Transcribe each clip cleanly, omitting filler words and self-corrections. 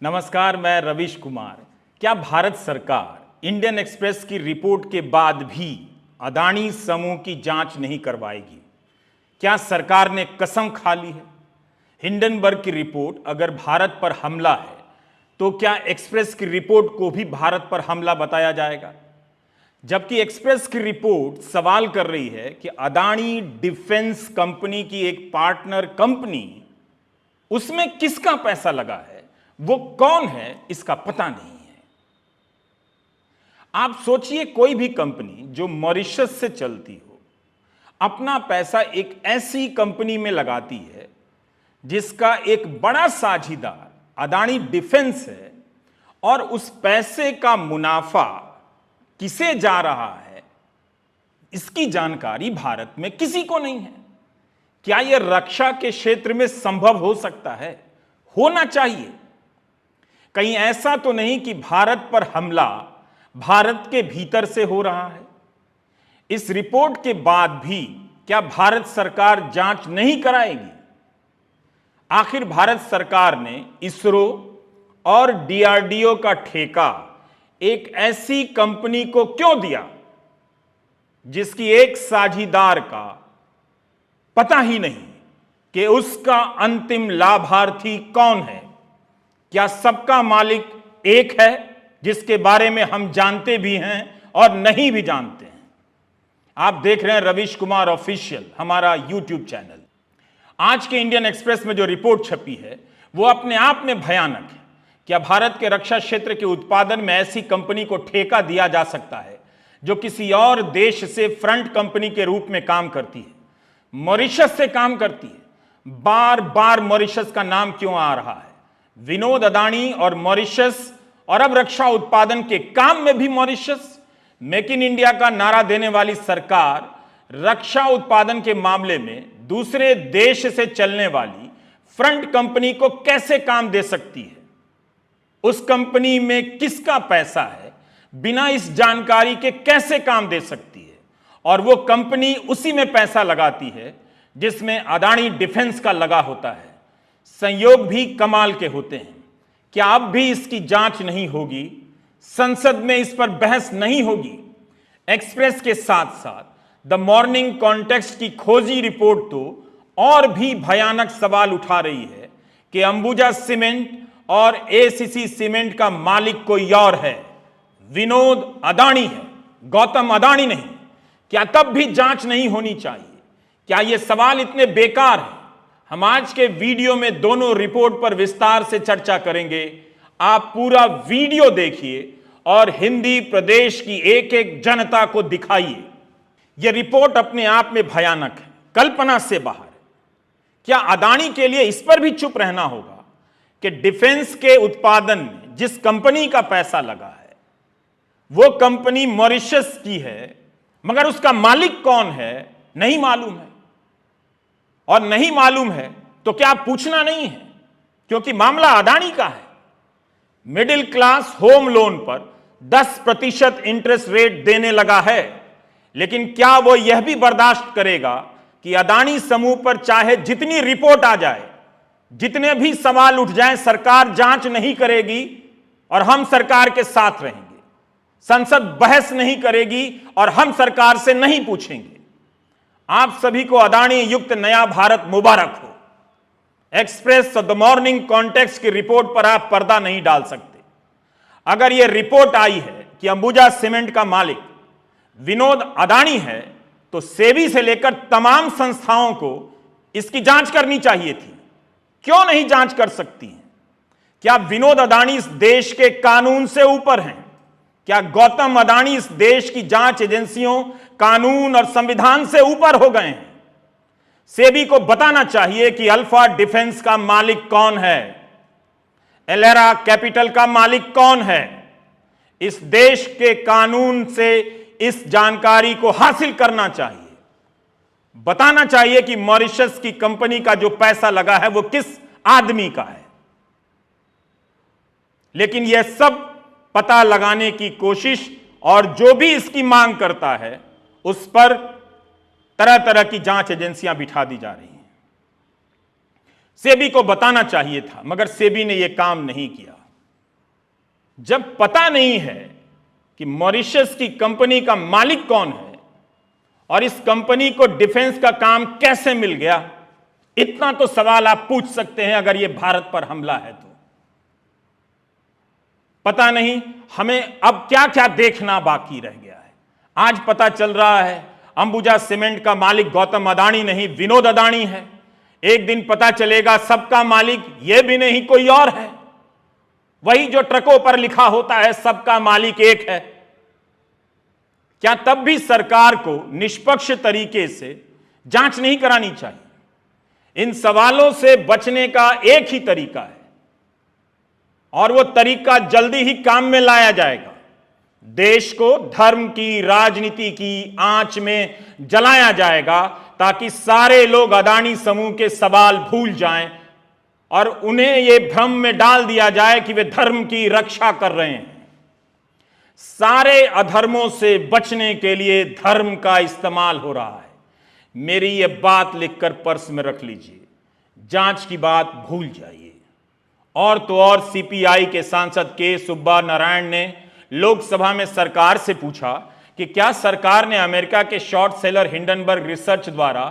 नमस्कार, मैं रवीश कुमार। क्या भारत सरकार इंडियन एक्सप्रेस की रिपोर्ट के बाद भी अदानी समूह की जांच नहीं करवाएगी? क्या सरकार ने कसम खा ली है? हिंडनबर्ग की रिपोर्ट अगर भारत पर हमला है तो क्या एक्सप्रेस की रिपोर्ट को भी भारत पर हमला बताया जाएगा? जबकि एक्सप्रेस की रिपोर्ट सवाल कर रही है कि अदानी डिफेंस कंपनी की एक पार्टनर कंपनी, उसमें किसका पैसा लगा है, वो कौन है, इसका पता नहीं है। आप सोचिए, कोई भी कंपनी जो मॉरिशस से चलती हो अपना पैसा एक ऐसी कंपनी में लगाती है जिसका एक बड़ा साझीदार अदानी डिफेंस है, और उस पैसे का मुनाफा किसे जा रहा है इसकी जानकारी भारत में किसी को नहीं है। क्या यह रक्षा के क्षेत्र में संभव हो सकता है? होना चाहिए। कहीं ऐसा तो नहीं कि भारत पर हमला भारत के भीतर से हो रहा है? इस रिपोर्ट के बाद भी क्या भारत सरकार जांच नहीं कराएगी? आखिर भारत सरकार ने इसरो और डीआरडीओ का ठेका एक ऐसी कंपनी को क्यों दिया जिसकी एक साझीदार का पता ही नहीं कि उसका अंतिम लाभार्थी कौन है? क्या सबका मालिक एक है जिसके बारे में हम जानते भी हैं और नहीं भी जानते हैं? आप देख रहे हैं रवीश कुमार ऑफिशियल, हमारा यूट्यूब चैनल। आज के इंडियन एक्सप्रेस में जो रिपोर्ट छपी है वो अपने आप में भयानक है। क्या भारत के रक्षा क्षेत्र के उत्पादन में ऐसी कंपनी को ठेका दिया जा सकता है जो किसी और देश से फ्रंट कंपनी के रूप में काम करती है, मॉरिशस से काम करती है? बार बार मॉरिशस का नाम क्यों आ रहा है? विनोद अदानी और मॉरिशस, और अब रक्षा उत्पादन के काम में भी मॉरिशस। मेक इन इंडिया का नारा देने वाली सरकार रक्षा उत्पादन के मामले में दूसरे देश से चलने वाली फ्रंट कंपनी को कैसे काम दे सकती है? उस कंपनी में किसका पैसा है, बिना इस जानकारी के कैसे काम दे सकती है? और वो कंपनी उसी में पैसा लगाती है जिसमें अदानी डिफेंस का लगा होता है। संयोग भी कमाल के होते हैं। क्या अब भी इसकी जांच नहीं होगी? संसद में इस पर बहस नहीं होगी? एक्सप्रेस के साथ साथ द मॉर्निंग कॉन्टेक्स्ट की खोजी रिपोर्ट तो और भी भयानक सवाल उठा रही है कि अंबुजा सीमेंट और एसीसी सीमेंट का मालिक कोई और है, विनोद अदानी है, गौतम अदानी नहीं। क्या तब भी जांच नहीं होनी चाहिए? क्या ये सवाल इतने बेकार हैं? हम आज के वीडियो में दोनों रिपोर्ट पर विस्तार से चर्चा करेंगे। आप पूरा वीडियो देखिए और हिंदी प्रदेश की एक एक जनता को दिखाइए। यह रिपोर्ट अपने आप में भयानक है, कल्पना से बाहर है। क्या अदानी के लिए इस पर भी चुप रहना होगा कि डिफेंस के उत्पादन में जिस कंपनी का पैसा लगा है वो कंपनी मॉरिशस की है, मगर उसका मालिक कौन है नहीं मालूम है? और नहीं मालूम है तो क्या पूछना नहीं है? क्योंकि मामला अदानी का है। मिडिल क्लास होम लोन पर 10% इंटरेस्ट रेट देने लगा है, लेकिन क्या वो यह भी बर्दाश्त करेगा कि अदानी समूह पर चाहे जितनी रिपोर्ट आ जाए, जितने भी सवाल उठ जाएं, सरकार जांच नहीं करेगी और हम सरकार के साथ रहेंगे? संसद बहस नहीं करेगी और हम सरकार से नहीं पूछेंगे? आप सभी को अदानी युक्त नया भारत मुबारक हो। एक्सप्रेस और द मॉर्निंग कॉन्टेक्स्ट की रिपोर्ट पर आप पर्दा नहीं डाल सकते। अगर यह रिपोर्ट आई है कि अंबुजा सीमेंट का मालिक विनोद अदानी है तो सेबी से लेकर तमाम संस्थाओं को इसकी जांच करनी चाहिए थी। क्यों नहीं जांच कर सकती हैं? क्या विनोद अदानी इस देश के कानून से ऊपर हैं? क्या गौतम अदानी इस देश की जांच एजेंसियों, कानून और संविधान से ऊपर हो गए हैं? सेबी को बताना चाहिए कि अल्फा डिफेंस का मालिक कौन है, एलेरा कैपिटल का मालिक कौन है। इस देश के कानून से इस जानकारी को हासिल करना चाहिए। बताना चाहिए कि मॉरिशस की कंपनी का जो पैसा लगा है वो किस आदमी का है। लेकिन यह सब पता लगाने की कोशिश और जो भी इसकी मांग करता है उस पर तरह तरह की जांच एजेंसियां बिठा दी जा रही हैं। सेबी को बताना चाहिए था, मगर सेबी ने यह काम नहीं किया। जब पता नहीं है कि मॉरिशस की कंपनी का मालिक कौन है और इस कंपनी को डिफेंस का काम कैसे मिल गया, इतना तो सवाल आप पूछ सकते हैं अगर यह भारत पर हमला है तो। पता नहीं हमें अब क्या क्या देखना बाकी रह गया है। आज पता चल रहा है अंबुजा सीमेंट का मालिक गौतम अदानी नहीं, विनोद अदानी है। एक दिन पता चलेगा सबका मालिक यह भी नहीं कोई और है। वही जो ट्रकों पर लिखा होता है सबका मालिक एक है। क्या तब भी सरकार को निष्पक्ष तरीके से जांच नहीं करानी चाहिए? इन सवालों से बचने का एक ही तरीका है और वो तरीका जल्दी ही काम में लाया जाएगा। देश को धर्म की, राजनीति की आंच में जलाया जाएगा ताकि सारे लोग अदानी समूह के सवाल भूल जाएं और उन्हें यह भ्रम में डाल दिया जाए कि वे धर्म की रक्षा कर रहे हैं। सारे अधर्मों से बचने के लिए धर्म का इस्तेमाल हो रहा है। मेरी यह बात लिखकर पर्स में रख लीजिए। जांच की बात भूल जाइए। और तो और सीपीआई के सांसद के सुब्बा नारायण ने लोकसभा में सरकार से पूछा कि क्या सरकार ने अमेरिका के शॉर्ट सेलर हिंडनबर्ग रिसर्च द्वारा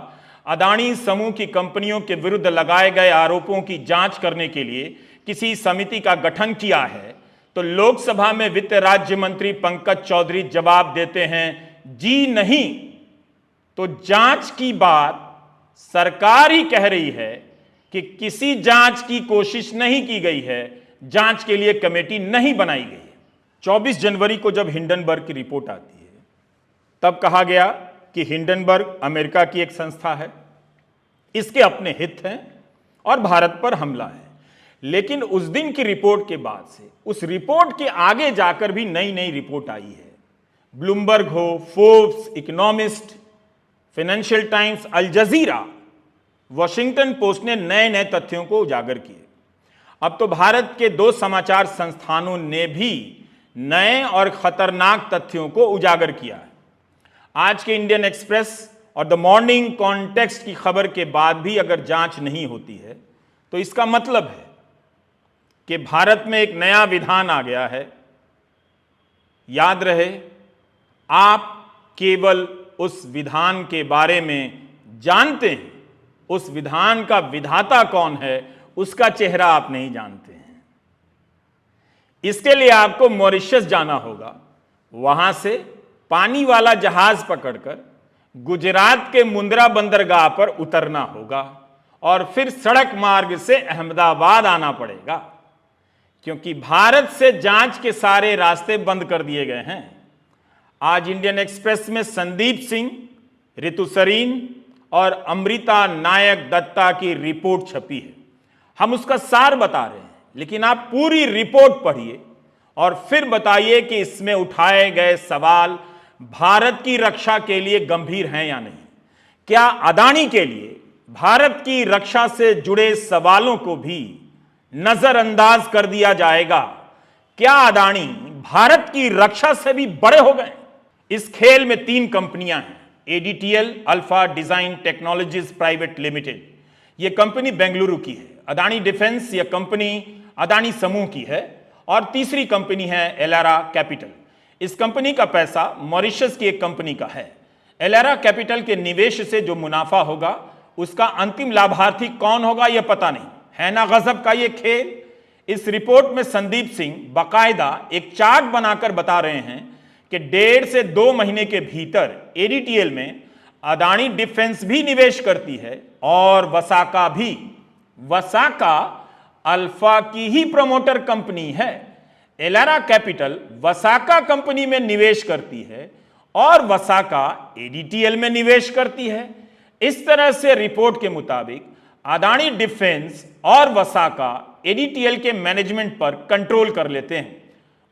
अदानी समूह की कंपनियों के विरुद्ध लगाए गए आरोपों की जांच करने के लिए किसी समिति का गठन किया है? तो लोकसभा में वित्त राज्य मंत्री पंकज चौधरी जवाब देते हैं, जी नहीं। तो जांच की बात सरकार ही कह रही है कि किसी जांच की कोशिश नहीं की गई है, जांच के लिए कमेटी नहीं बनाई गई है। 24 जनवरी को जब हिंडनबर्ग की रिपोर्ट आती है तब कहा गया कि हिंडनबर्ग अमेरिका की एक संस्था है, इसके अपने हित हैं और भारत पर हमला है। लेकिन उस दिन की रिपोर्ट के बाद से उस रिपोर्ट के आगे जाकर भी नई नई रिपोर्ट आई है। ब्लूमबर्ग हो, फोर्ब्स, इकोनॉमिस्ट, फाइनेंशियल टाइम्स, अल जजीरा, वॉशिंगटन पोस्ट ने नए नए तथ्यों को उजागर किए। अब तो भारत के 2 समाचार संस्थानों ने भी नए और खतरनाक तथ्यों को उजागर किया है। आज के इंडियन एक्सप्रेस और द मॉर्निंग कॉन्टेक्स्ट की खबर के बाद भी अगर जांच नहीं होती है तो इसका मतलब है कि भारत में एक नया विधान आ गया है। याद रहे, आप केवल उस विधान के बारे में जानते हैं, उस विधान का विधाता कौन है उसका चेहरा आप नहीं जानते हैं। इसके लिए आपको मॉरिशस जाना होगा, वहां से पानी वाला जहाज पकड़कर गुजरात के मुंद्रा बंदरगाह पर उतरना होगा और फिर सड़क मार्ग से अहमदाबाद आना पड़ेगा, क्योंकि भारत से जांच के सारे रास्ते बंद कर दिए गए हैं। आज इंडियन एक्सप्रेस में संदीप सिंह, ऋतु सरीन और अमृता नायक दत्ता की रिपोर्ट छपी है। हम उसका सार बता रहे हैं, लेकिन आप पूरी रिपोर्ट पढ़िए और फिर बताइए कि इसमें उठाए गए सवाल भारत की रक्षा के लिए गंभीर हैं या नहीं। क्या अदानी के लिए भारत की रक्षा से जुड़े सवालों को भी नजरअंदाज कर दिया जाएगा? क्या अदानी भारत की रक्षा से भी बड़े हो गए? इस खेल में 3 कंपनियां हैं। एडीटीएल, alpha design technologies private limited, यह कंपनी बेंगलुरु की है। अदानी डिफेंस, यह कंपनी अदानी समूह की है। और तीसरी कंपनी है एलेरा कैपिटल। इस कंपनी का पैसा मॉरिशस की एक कंपनी का है। एलेरा कैपिटल के निवेश से जो मुनाफा होगा उसका अंतिम लाभार्थी कौन होगा यह पता नहीं है। ना गजब का यह खेल। इस रिपोर्ट में संदीप सिंह बाकायदा एक चार्ट बनाकर बता रहे हैं कि 1.5 से 2 महीने के भीतर एडीटीएल में अदानी डिफेंस भी निवेश करती है और वसाका भी। वसाका अल्फा की ही प्रमोटर कंपनी है। एलेरा कैपिटल वसाका कंपनी में निवेश करती है और वसाका एडीटीएल में निवेश करती है। इस तरह से रिपोर्ट के मुताबिक अदानी डिफेंस और वसाका एडीटीएल के मैनेजमेंट पर कंट्रोल कर लेते हैं,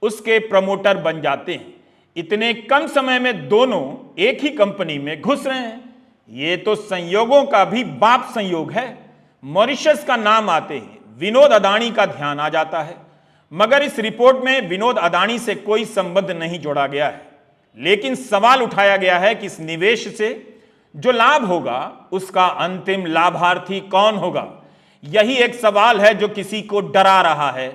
उसके प्रमोटर बन जाते हैं। इतने कम समय में दोनों एक ही कंपनी में घुस रहे हैं। यह तो संयोगों का भी बाप संयोग है। मॉरिशस का नाम आते ही विनोद अदानी का ध्यान आ जाता है, मगर इस रिपोर्ट में विनोद अदानी से कोई संबंध नहीं जोड़ा गया है। लेकिन सवाल उठाया गया है कि इस निवेश से जो लाभ होगा उसका अंतिम लाभार्थी कौन होगा। यही एक सवाल है जो किसी को डरा रहा है।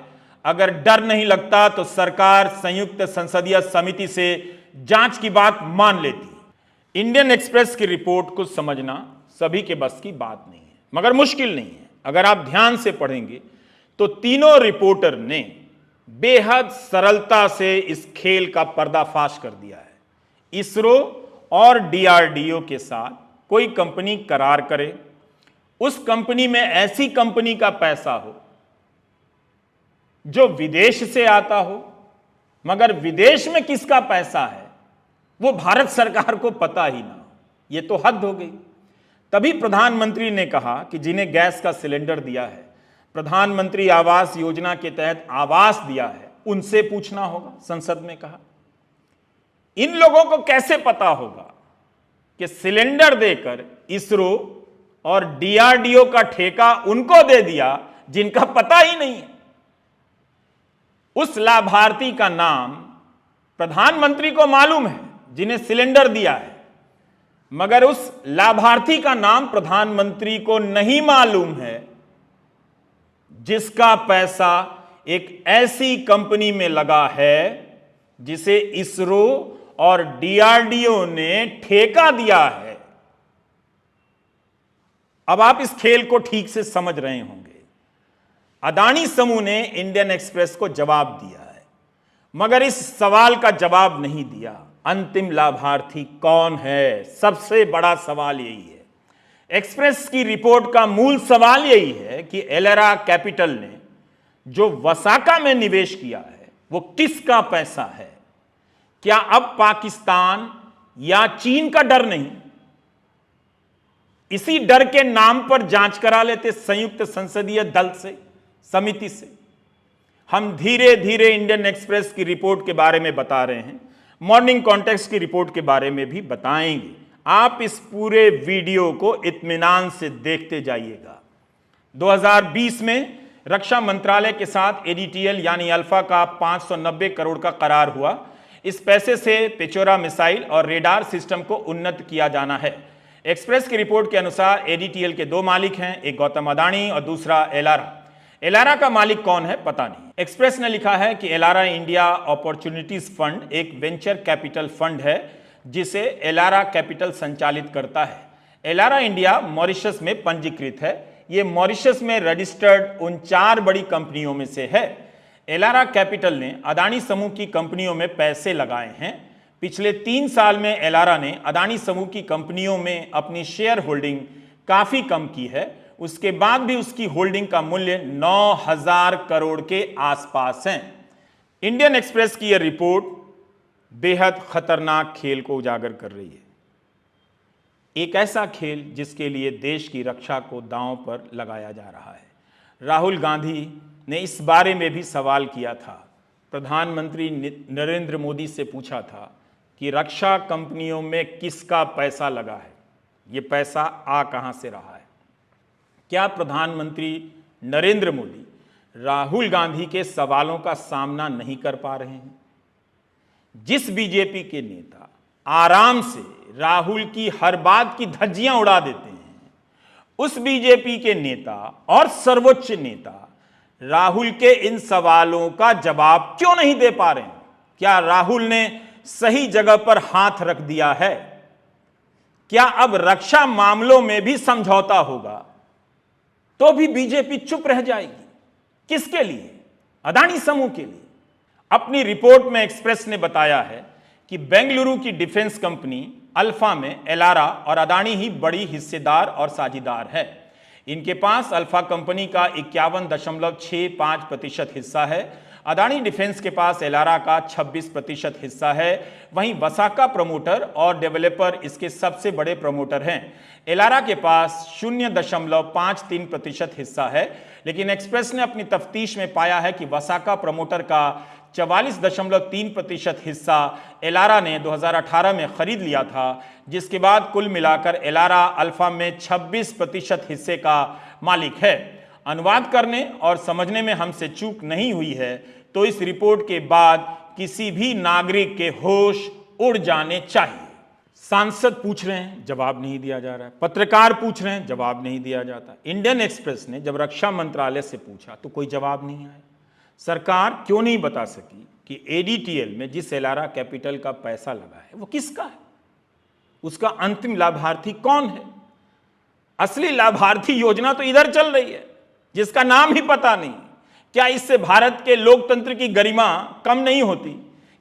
अगर डर नहीं लगता तो सरकार संयुक्त संसदीय समिति से जांच की बात मान लेती। इंडियन एक्सप्रेस की रिपोर्ट को समझना सभी के बस की बात नहीं है, मगर मुश्किल नहीं है। अगर आप ध्यान से पढ़ेंगे तो तीनों रिपोर्टर ने बेहद सरलता से इस खेल का पर्दाफाश कर दिया है। इसरो और डीआरडीओ के साथ कोई कंपनी करार करे, उस कंपनी में ऐसी कंपनी का पैसा हो जो विदेश से आता हो, मगर विदेश में किसका पैसा है वो भारत सरकार को पता ही ना हो। ये तो हद हो गई। तभी प्रधानमंत्री ने कहा कि जिन्हें गैस का सिलेंडर दिया है, प्रधानमंत्री आवास योजना के तहत आवास दिया है, उनसे पूछना होगा। संसद में कहा इन लोगों को कैसे पता होगा कि सिलेंडर देकर इसरो और डीआरडीओ का ठेका उनको दे दिया जिनका पता ही नहीं है। उस लाभार्थी का नाम प्रधानमंत्री को मालूम है जिन्हें सिलेंडर दिया है, मगर उस लाभार्थी का नाम प्रधानमंत्री को नहीं मालूम है जिसका पैसा एक ऐसी कंपनी में लगा है जिसे इसरो और डीआरडीओ ने ठेका दिया है। अब आप इस खेल को ठीक से समझ रहे होंगे। अदानी समूह ने इंडियन एक्सप्रेस को जवाब दिया है, मगर इस सवाल का जवाब नहीं दिया, अंतिम लाभार्थी कौन है। सबसे बड़ा सवाल यही है। एक्सप्रेस की रिपोर्ट का मूल सवाल यही है कि एलेरा कैपिटल ने जो वसाका में निवेश किया है वो किसका पैसा है। क्या अब पाकिस्तान या चीन का डर नहीं, इसी डर के नाम पर जांच करा लेते संयुक्त संसदीय दल से, समिति से। हम धीरे धीरे इंडियन एक्सप्रेस की रिपोर्ट के बारे में बता रहे हैं, मॉर्निंग कॉन्टेक्स्ट की रिपोर्ट के बारे में भी बताएंगे। आप इस पूरे वीडियो को इत्मीनान से देखते जाइएगा। 2020 में रक्षा मंत्रालय के साथ एडीटीएल यानी अल्फा का 590 करोड़ का करार हुआ। इस पैसे से पेचोरा मिसाइल और रेडार सिस्टम को उन्नत किया जाना है। एक्सप्रेस की रिपोर्ट के अनुसार एडीटीएल के दो मालिक हैं, एक गौतम अदानी और दूसरा एलारा। एलारा का मालिक कौन है पता नहीं। एक्सप्रेस ने लिखा है कि एलारा इंडिया अपॉर्चुनिटीज फंड एक वेंचर कैपिटल फंड है जिसे एलारा कैपिटल संचालित करता है। एलारा इंडिया मॉरिशस में पंजीकृत है। यह मॉरिशस में रजिस्टर्ड उन 4 बड़ी कंपनियों में से है। एलारा कैपिटल ने अदानी समूह की कंपनियों में पैसे लगाए हैं। पिछले 3 साल में एलारा ने अदानी समूह की कंपनियों में अपनी शेयर होल्डिंग काफी कम की है। उसके बाद भी उसकी होल्डिंग का मूल्य 9,000 करोड़ के आसपास है। इंडियन एक्सप्रेस की यह रिपोर्ट बेहद खतरनाक खेल को उजागर कर रही है। एक ऐसा खेल जिसके लिए देश की रक्षा को दांव पर लगाया जा रहा है। राहुल गांधी ने इस बारे में भी सवाल किया था। प्रधानमंत्री नरेंद्र मोदी से पूछा था कि रक्षा कंपनियों में किसका पैसा लगा है, ये पैसा आ कहां से रहा है। क्या प्रधानमंत्री नरेंद्र मोदी राहुल गांधी के सवालों का सामना नहीं कर पा रहे हैं? जिस बीजेपी के नेता आराम से राहुल की हर बात की धज्जियां उड़ा देते हैं, उस बीजेपी के नेता और सर्वोच्च नेता राहुल के इन सवालों का जवाब क्यों नहीं दे पा रहे हैं? क्या राहुल ने सही जगह पर हाथ रख दिया है? क्या अब रक्षा मामलों में भी समझौता होगा तो भी बीजेपी चुप रह जाएगी? किसके लिए? अदानी समूह के लिए। अपनी रिपोर्ट में एक्सप्रेस ने बताया है कि बेंगलुरु की डिफेंस कंपनी अल्फा में एलारा और अदानी ही बड़ी हिस्सेदार और साझीदार है। इनके पास अल्फा कंपनी का 51.65% हिस्सा है। अदानी डिफेंस के पास एलारा का 26% हिस्सा है। वहीं वसाका प्रमोटर और डेवलपर इसके सबसे बड़े प्रमोटर हैं। एलारा के पास 0.53% हिस्सा है, लेकिन एक्सप्रेस ने अपनी तफ्तीश में पाया है कि वसाका प्रमोटर का 44.3% हिस्सा एलारा ने 2018 में खरीद लिया था, जिसके बाद कुल मिलाकर एलारा अल्फा में 26% हिस्से का मालिक है। अनुवाद करने और समझने में हमसे चूक नहीं हुई है तो इस रिपोर्ट के बाद किसी भी नागरिक के होश उड़ जाने चाहिए। सांसद पूछ रहे हैं, जवाब नहीं दिया जा रहा है। पत्रकार पूछ रहे हैं, जवाब नहीं दिया जाता। इंडियन एक्सप्रेस ने जब रक्षा मंत्रालय से पूछा तो कोई जवाब नहीं आया। सरकार क्यों नहीं बता सकी कि एडीटीएल में जिस एलारा कैपिटल का पैसा लगा है वो किसका है, उसका अंतिम लाभार्थी कौन है? असली लाभार्थी योजना तो इधर चल रही है जिसका नाम ही पता नहीं। क्या इससे भारत के लोकतंत्र की गरिमा कम नहीं होती?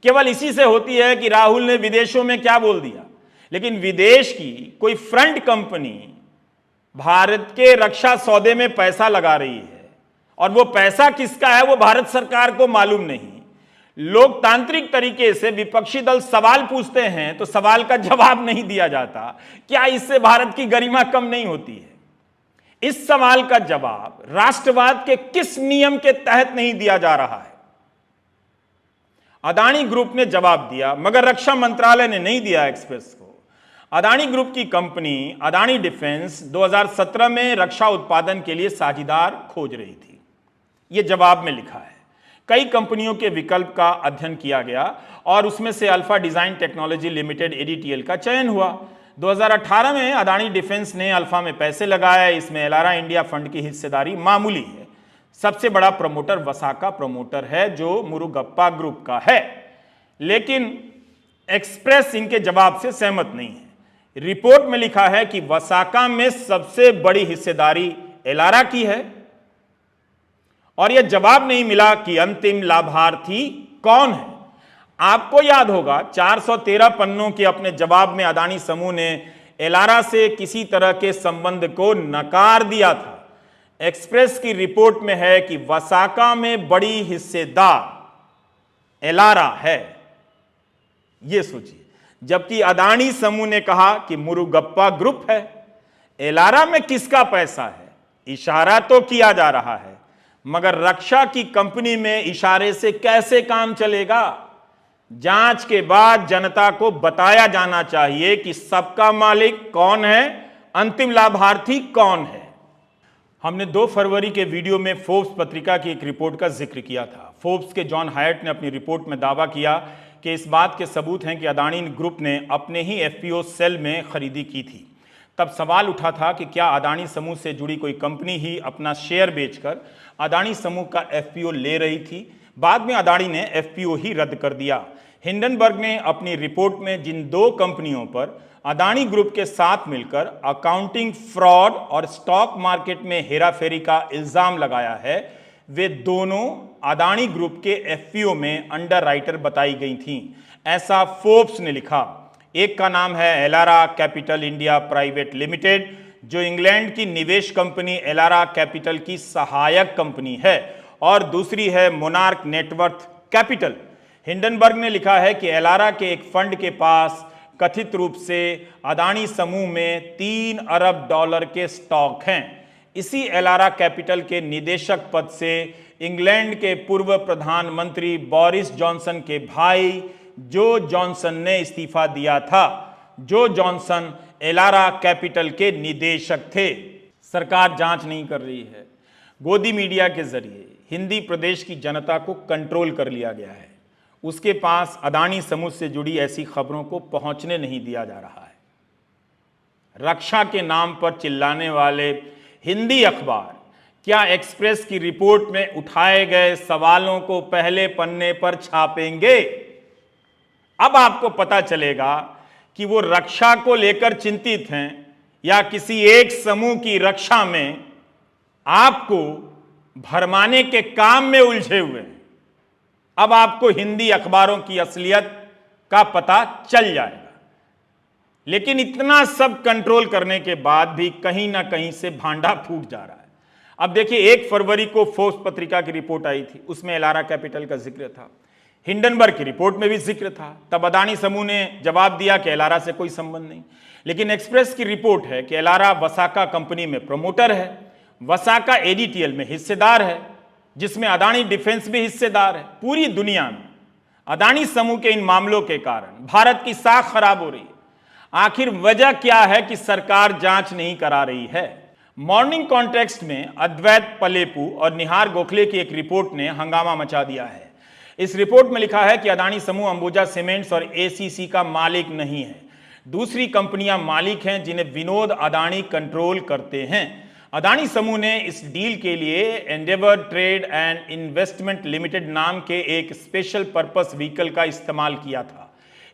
केवल इसी से होती है कि राहुल ने विदेशों में क्या बोल दिया, लेकिन विदेश की कोई फ्रंट कंपनी भारत के रक्षा सौदे में पैसा लगा रही है और वो पैसा किसका है वो भारत सरकार को मालूम नहीं। लोकतांत्रिक तरीके से विपक्षी दल सवाल पूछते हैं तो सवाल का जवाब नहीं दिया जाता। क्या इससे भारत की गरिमा कम नहीं होती है? इस सवाल का जवाब राष्ट्रवाद के किस नियम के तहत नहीं दिया जा रहा है? अदानी ग्रुप ने जवाब दिया मगर रक्षा मंत्रालय ने नहीं दिया एक्सप्रेस को। अदानी ग्रुप की कंपनी अदानी डिफेंस 2017 में रक्षा उत्पादन के लिए साझीदार खोज रही थी, यह जवाब में लिखा है। कई कंपनियों के विकल्प का अध्ययन किया गया और उसमें से अल्फा डिजाइन टेक्नोलॉजी लिमिटेड एडीटीएल का चयन हुआ। 2018 में अदानी डिफेंस ने अल्फा में पैसे लगाए। इसमें एलारा इंडिया फंड की हिस्सेदारी मामूली है। सबसे बड़ा प्रमोटर वसाका प्रमोटर है जो मुरुगप्पा ग्रुप का है, लेकिन एक्सप्रेस इनके जवाब से सहमत नहीं है। रिपोर्ट में लिखा है कि वसाका में सबसे बड़ी हिस्सेदारी एलारा की है और यह जवाब नहीं मिला कि अंतिम लाभार्थी कौन है। आपको याद होगा 413 पन्नों के अपने जवाब में अदानी समूह ने एलारा से किसी तरह के संबंध को नकार दिया था। एक्सप्रेस की रिपोर्ट में है कि वसाका में बड़ी हिस्सेदार एलारा है, यह सोचिए, जबकि अदानी समूह ने कहा कि मुरुगप्पा ग्रुप है। एलारा में किसका पैसा है? इशारा तो किया जा रहा है मगर रक्षा की कंपनी में इशारे से कैसे काम चलेगा? जांच के बाद जनता को बताया जाना चाहिए कि सबका मालिक कौन है, अंतिम लाभार्थी कौन है। हमने 2 फरवरी के वीडियो में फोर्ब्स पत्रिका की एक रिपोर्ट का जिक्र किया था। फोर्ब्स के जॉन हायट ने अपनी रिपोर्ट में दावा किया कि इस बात के सबूत हैं कि अदानी ग्रुप ने अपने ही एफपीओ सेल में खरीदी की थी। तब सवाल उठा था कि क्या अदानी समूह से जुड़ी कोई कंपनी ही अपना शेयर बेचकर अदानी समूह का एफपीओ ले रही थी। बाद में अदानी ने एफपीओ ही रद्द कर दिया। हिंडनबर्ग ने अपनी रिपोर्ट में जिन 2 कंपनियों पर अदानी ग्रुप के साथ मिलकर अकाउंटिंग फ्रॉड और स्टॉक मार्केट में हेराफेरी का इल्जाम लगाया है, वे दोनों अदानी ग्रुप के एफपीओ में अंडरराइटर बताई गई थीं, ऐसा फोर्ब्स ने लिखा। एक का नाम है Elara capital India private limited, जो इंग्लैंड की निवेश कंपनी एलारा कैपिटल की सहायक कंपनी है, और दूसरी है मोनार्क नेटवर्थ कैपिटल। हिंडनबर्ग ने लिखा है कि एलारा के एक फंड के पास कथित रूप से अदानी समूह में $3 अरब के स्टॉक हैं। इसी एलारा कैपिटल के निदेशक पद से इंग्लैंड के पूर्व प्रधानमंत्री बोरिस जॉनसन के भाई जो जॉनसन ने इस्तीफा दिया था। जो जॉनसन एलारा कैपिटल के निदेशक थे। सरकार जांच नहीं कर रही है। गोदी मीडिया के जरिए हिंदी प्रदेश की जनता को कंट्रोल कर लिया गया है। उसके पास अदानी समूह से जुड़ी ऐसी खबरों को पहुंचने नहीं दिया जा रहा है। रक्षा के नाम पर चिल्लाने वाले हिंदी अखबार क्या एक्सप्रेस की रिपोर्ट में उठाए गए सवालों को पहले पन्ने पर छापेंगे? अब आपको पता चलेगा कि वो रक्षा को लेकर चिंतित हैं या किसी एक समूह की रक्षा में आपको भरमाने के काम में उलझे हुए हैं। अब आपको हिंदी अखबारों की असलियत का पता चल जाएगा। लेकिन इतना सब कंट्रोल करने के बाद भी कहीं ना कहीं से भांडा फूट जा रहा है। अब देखिए, 1 फरवरी को फोर्ब्स पत्रिका की रिपोर्ट आई थी, उसमें एलारा कैपिटल का जिक्र था। हिंडनबर्ग की रिपोर्ट में भी जिक्र था। तब अदानी समूह ने जवाब दिया कि एलारा से कोई संबंध नहीं। लेकिन एक्सप्रेस की रिपोर्ट है कि एलारा वसाका कंपनी में प्रमोटर है, वसाका एडीटीएल में हिस्सेदार है, जिसमें अदानी डिफेंस भी हिस्सेदार है। पूरी दुनिया में अदानी समूह के इन मामलों के कारण भारत की साख खराब हो रही है। आखिर वजह क्या है कि सरकार जांच नहीं करा रही है? मॉर्निंग कॉन्टेक्स्ट में अद्वैत पलेपू और निहार गोखले की एक रिपोर्ट ने हंगामा मचा दिया है। इस रिपोर्ट में लिखा है कि अदानी समूह अंबुजा सीमेंट्स और एसीसी का मालिक नहीं है। दूसरी कंपनियां मालिक हैं जिन्हें विनोद अदानी कंट्रोल करते हैं। अदानी समूह ने इस डील के लिए Endeavour trade and investment limited नाम के एक स्पेशल पर्पस व्हीकल का इस्तेमाल किया था।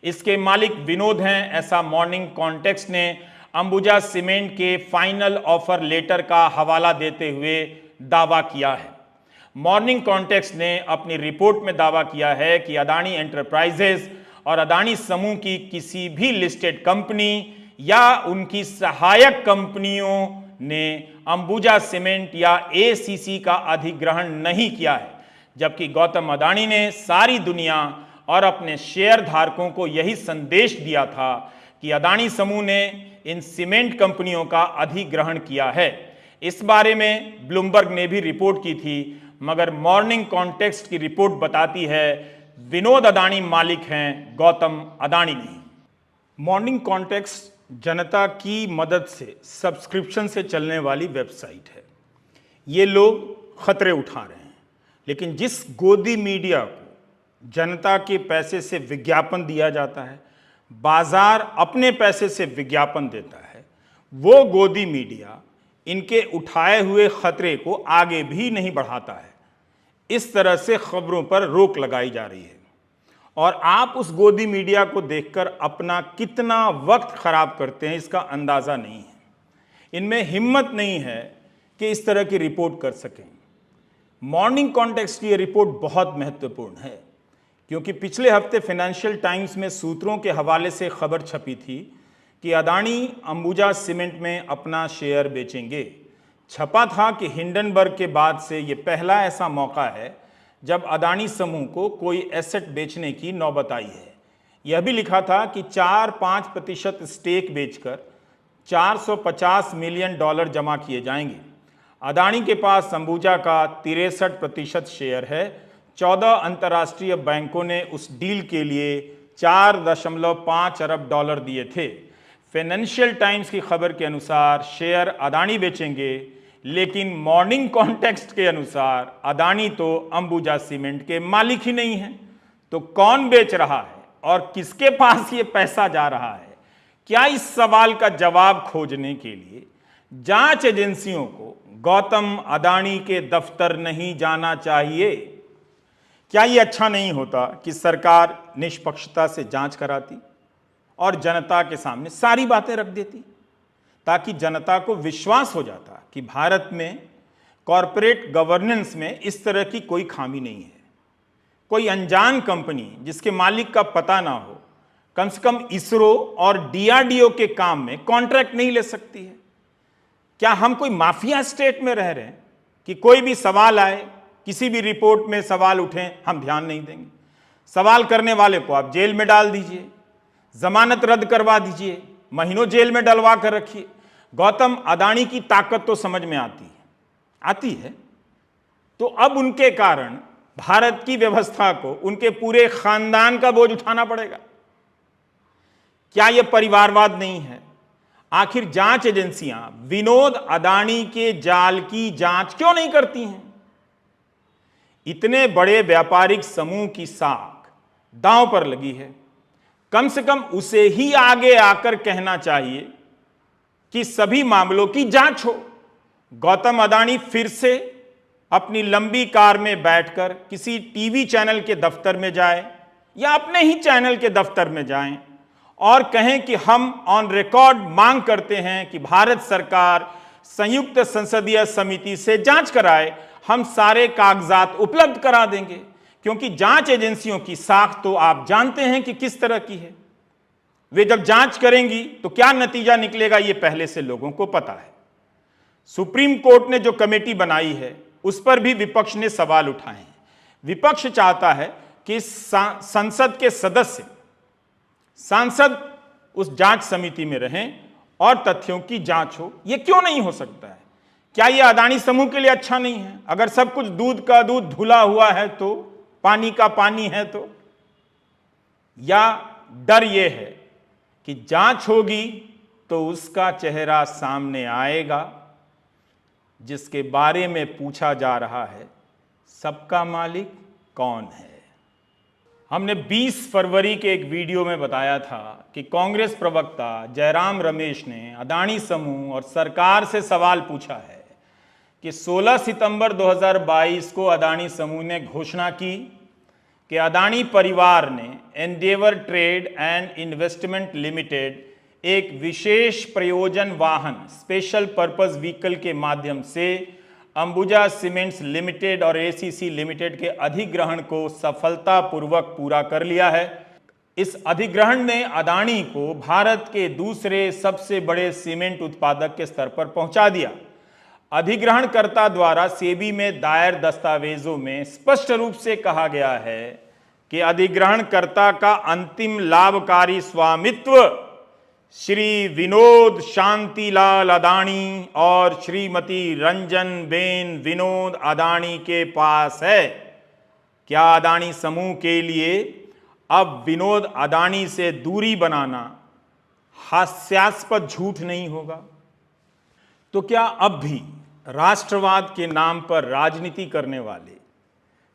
इसके मालिक विनोद हैं, ऐसा मॉर्निंग कॉन्टेक्स्ट ने अंबुजा सीमेंट के फाइनल ऑफर लेटर का हवाला देते हुए दावा किया है। मॉर्निंग कॉन्टेक्स्ट ने अपनी रिपोर्ट में दावा किया है कि अदानी एंटरप्राइजेज और अदानी समूह की किसी भी लिस्टेड कंपनी या उनकी सहायक कंपनियों ने अंबुजा सीमेंट या एसीसी का अधिग्रहण नहीं किया है, जबकि गौतम अदानी ने सारी दुनिया और अपने शेयर धारकों को यही संदेश दिया था कि अदानी समूह ने इन सीमेंट कंपनियों का अधिग्रहण किया है। इस बारे में ब्लूमबर्ग ने भी रिपोर्ट की थी, मगर मॉर्निंग कॉन्टेक्स्ट की रिपोर्ट बताती है विनोद अदानी मालिक हैं, गौतम अदानी नहीं। मॉर्निंग कॉन्टेक्स्ट जनता की मदद से सब्सक्रिप्शन से चलने वाली वेबसाइट है। ये लोग खतरे उठा रहे हैं, लेकिन जिस गोदी मीडिया को जनता के पैसे से विज्ञापन दिया जाता है, बाजार अपने पैसे से विज्ञापन देता है, वो गोदी मीडिया इनके उठाए हुए खतरे को आगे भी नहीं बढ़ाता है। इस तरह से खबरों पर रोक लगाई जा रही है और आप उस गोदी मीडिया को देखकर अपना कितना वक्त खराब करते हैं इसका अंदाजा नहीं है। इनमें हिम्मत नहीं है कि इस तरह की रिपोर्ट कर सकें। मॉर्निंग कॉन्टेक्स्ट की ये रिपोर्ट बहुत महत्वपूर्ण है, क्योंकि पिछले हफ्ते फाइनेंशियल टाइम्स में सूत्रों के हवाले से खबर छपी थी कि अदानी अंबुजा सीमेंट में अपना शेयर बेचेंगे। छपा था कि हिंडनबर्ग के बाद से ये पहला ऐसा मौका है जब अदानी समूह को कोई एसेट बेचने की नौबत आई है। यह भी लिखा था कि 4-5% स्टेक बेचकर $450 मिलियन जमा किए जाएंगे। अदानी के पास अंबुजा का 63% शेयर है। 14 अंतर्राष्ट्रीय बैंकों ने उस डील के लिए $4.5 अरब दिए थे। फाइनेंशियल टाइम्स की खबर के अनुसार शेयर अदानी बेचेंगे, लेकिन मॉर्निंग कॉन्टेक्स्ट के अनुसार अदानी तो अंबुजा सीमेंट के मालिक ही नहीं है। तो कौन बेच रहा है और किसके पास ये पैसा जा रहा है? क्या इस सवाल का जवाब खोजने के लिए जांच एजेंसियों को गौतम अदानी के दफ्तर नहीं जाना चाहिए? क्या ये अच्छा नहीं होता कि सरकार निष्पक्षता से जांच कराती और जनता के सामने सारी बातें रख देती, ताकि जनता को विश्वास हो जाता कि भारत में कॉरपोरेट गवर्नेंस में इस तरह की कोई खामी नहीं है। कोई अनजान कंपनी जिसके मालिक का पता ना हो, कम से कम इसरो और डीआरडीओ के काम में कॉन्ट्रैक्ट नहीं ले सकती है। क्या हम कोई माफिया स्टेट में रह रहे हैं कि कोई भी सवाल आए, किसी भी रिपोर्ट में सवाल उठें, हम ध्यान नहीं देंगे? सवाल करने वाले को आप जेल में डाल दीजिए, जमानत रद्द करवा दीजिए, महीनों जेल में डलवा कर रखिए। गौतम अदानी की ताकत तो समझ में आती है। तो अब उनके कारण भारत की व्यवस्था को, उनके पूरे खानदान का बोझ उठाना पड़ेगा। क्या यह परिवारवाद नहीं है? आखिर जांच एजेंसियां विनोद अदानी के जाल की जांच क्यों नहीं करती हैं? इतने बड़े व्यापारिक समूह की साख दांव पर लगी है। कम से कम उसे ही आगे आकर कहना चाहिए कि सभी मामलों की जांच हो। गौतम अदानी फिर से अपनी लंबी कार में बैठकर किसी टीवी चैनल के दफ्तर में जाए या अपने ही चैनल के दफ्तर में जाएं और कहें कि हम ऑन रिकॉर्ड मांग करते हैं कि भारत सरकार संयुक्त संसदीय समिति से जांच कराए, हम सारे कागजात उपलब्ध करा देंगे। क्योंकि जांच एजेंसियों की साख तो आप जानते हैं कि किस तरह की है। वे जब जांच करेंगी तो क्या नतीजा निकलेगा, ये पहले से लोगों को पता है। सुप्रीम कोर्ट ने जो कमेटी बनाई है उस पर भी विपक्ष ने सवाल उठाए हैं। विपक्ष चाहता है कि संसद के सदस्य, सांसद उस जांच समिति में रहें और तथ्यों की जांच हो। यह क्यों नहीं हो सकता है? क्या यह अदानी समूह के लिए अच्छा नहीं है? अगर सब कुछ दूध का दूध धुला हुआ है तो, पानी का पानी है तो? या डर यह है कि जांच होगी तो उसका चेहरा सामने आएगा जिसके बारे में पूछा जा रहा है, सबका मालिक कौन है? हमने 20 फरवरी के एक वीडियो में बताया था कि कांग्रेस प्रवक्ता जयराम रमेश ने अदानी समूह और सरकार से सवाल पूछा है कि 16 सितंबर 2022 को अदानी समूह ने घोषणा की कि अदानी परिवार ने Endeavour trade and investment limited एक विशेष प्रयोजन वाहन स्पेशल पर्पस व्हीकल के माध्यम से अंबुजा सीमेंट्स लिमिटेड और एसीसी लिमिटेड के अधिग्रहण को सफलतापूर्वक पूरा कर लिया है। इस अधिग्रहण ने अदानी को भारत के दूसरे सबसे बड़े सीमेंट उत्पादक के स्तर पर पहुंचा दिया। अधिग्रहणकर्ता द्वारा सेबी में दायर दस्तावेजों में स्पष्ट रूप से कहा गया है कि अधिग्रहणकर्ता का अंतिम लाभकारी स्वामित्व श्री विनोद शांतिलाल अदानी और श्रीमती रंजन बेन विनोद अदानी के पास है। क्या अदानी समूह के लिए अब विनोद अदानी से दूरी बनाना हास्यास्पद झूठ नहीं होगा? तो क्या अब भी राष्ट्रवाद के नाम पर राजनीति करने वाले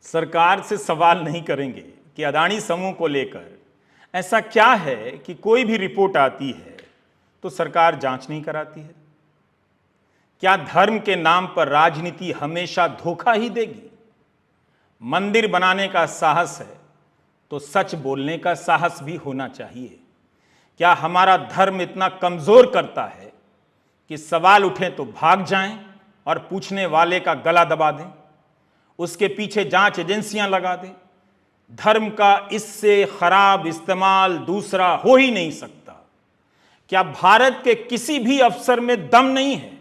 सरकार से सवाल नहीं करेंगे कि अदानी समूह को लेकर ऐसा क्या है कि कोई भी रिपोर्ट आती है तो सरकार जांच नहीं कराती है? क्या धर्म के नाम पर राजनीति हमेशा धोखा ही देगी? मंदिर बनाने का साहस है तो सच बोलने का साहस भी होना चाहिए। क्या हमारा धर्म इतना कमजोर करता है कि सवाल उठे तो भाग जाएं और पूछने वाले का गला दबा दें, उसके पीछे जांच एजेंसियां लगा दें? धर्म का इससे खराब इस्तेमाल दूसरा हो ही नहीं सकता। क्या भारत के किसी भी अफसर में दम नहीं है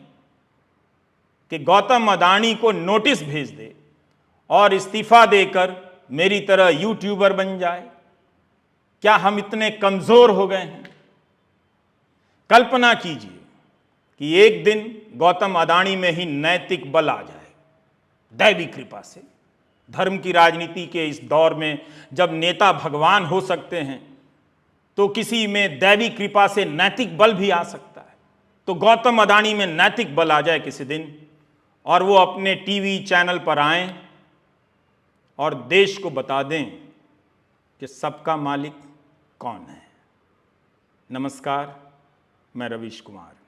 कि गौतम अदानी को नोटिस भेज दे और इस्तीफा देकर मेरी तरह यूट्यूबर बन जाए? क्या हम इतने कमजोर हो गए हैं? कल्पना कीजिए कि एक दिन गौतम अदानी में ही नैतिक बल आ जाए, दैवी कृपा से। धर्म की राजनीति के इस दौर में जब नेता भगवान हो सकते हैं तो किसी में दैवी कृपा से नैतिक बल भी आ सकता है। तो गौतम अदानी में नैतिक बल आ जाए किसी दिन और वो अपने टीवी चैनल पर आएं और देश को बता दें कि सबका मालिक कौन है। नमस्कार, मैं रवीश कुमार।